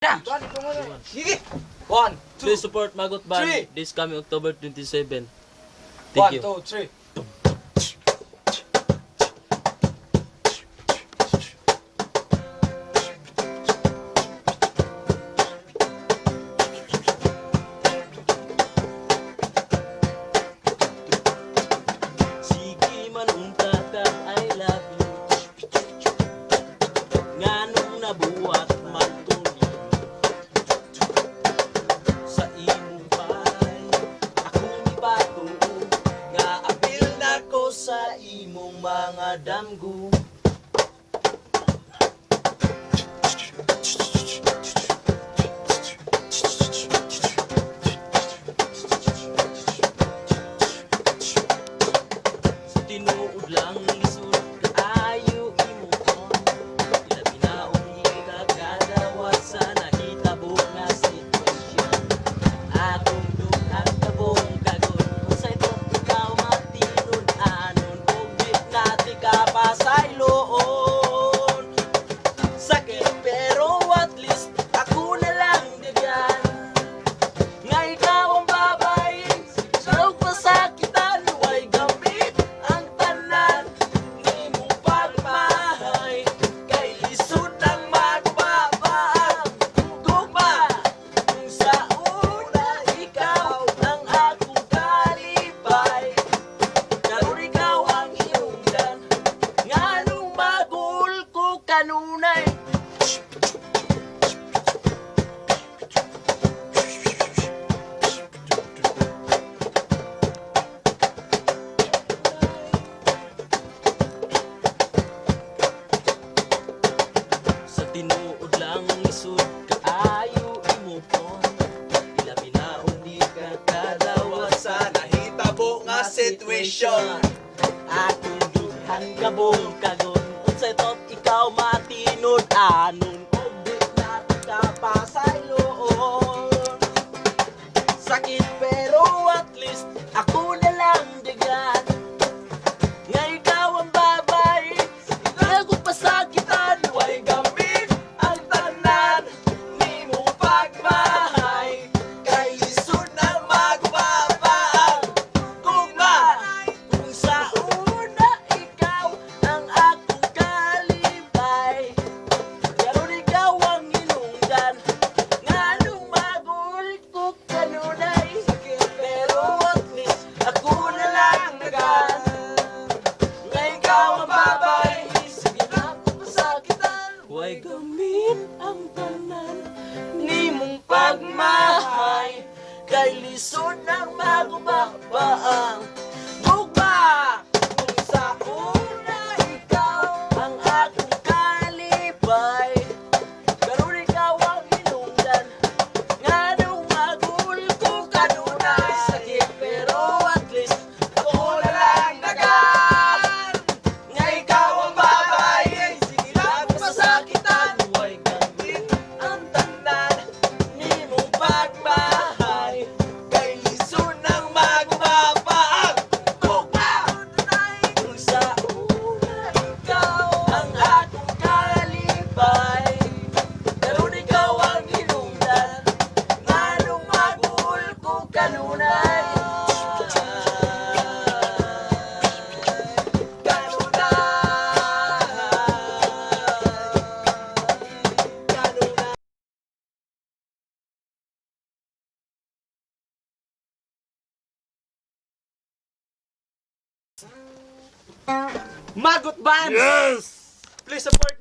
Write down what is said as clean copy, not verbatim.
Sige! 1, 2, Please support Magot Band three. this coming October 27. 1, Thank you. 2, 3. Sige man untata, I love you. Nganong nabuhat man tuni sa imong bahay. Akong ipatuo nga apil na ko sa imong mga damgo. Sa tinuod lang lisod kaayo imo kon. Ilabi na uli kagadawa sa nahitabo nga sitwasyon. Akong dugang kabong kagon unsay to ikaw matinun anon ug di nati ka pasayloon. Sakit pero at least ako na lang diyan. Nga ikaw ang babay, sarog pasakitan, way gamit ang tanan. Di mo pagmahay, kay lisod ang magbaba ang gugma. Kung sa una ikaw ang akong kalipay, karon ikaw ang iungdan, nganong magul ko kanunay. Sa tinuod lang isud kaayo imo kon. Ilabi na uli ka kadawa sa Nahitabo nga sitwasyon. akong duhan kabong kagon unsay tot ikaw matinod anon ug di natin ka pasayloon. Sakit pero at least ako na lang digan. Nga ikaw ang babay, ako pasakitan, way gamit ang tanan. Ni mo pagmahay, kay lisod ng magbaba ang gugma. Kung sa una ikaw ang akong kalipay, karon ikaw ang inungdan, nganong magul ko kanunay. Sakit pero at least ako na lang nagan. Nga ikaw ang babay, sige na pasakitan, way gamit ang tanan. Ni mong pagmahay, kay lisod ng magbaba ang gugma. Kung sa una ikaw ang akong kalipay, karon ikaw ang inungdan, nganong magul ko kanunay. Sakit pero at least ako na lang nagan. Nga ikaw ang babay, sige lang masakitan, way gamit ang tanan. Ni mong pagmahay, kay lisod ng magbaba ang gugma. Kung sa una ikaw ang akong kalipay, karon ikaw ang inungdan, nganong magul ko kanunay. Magot Band! Yes! Please support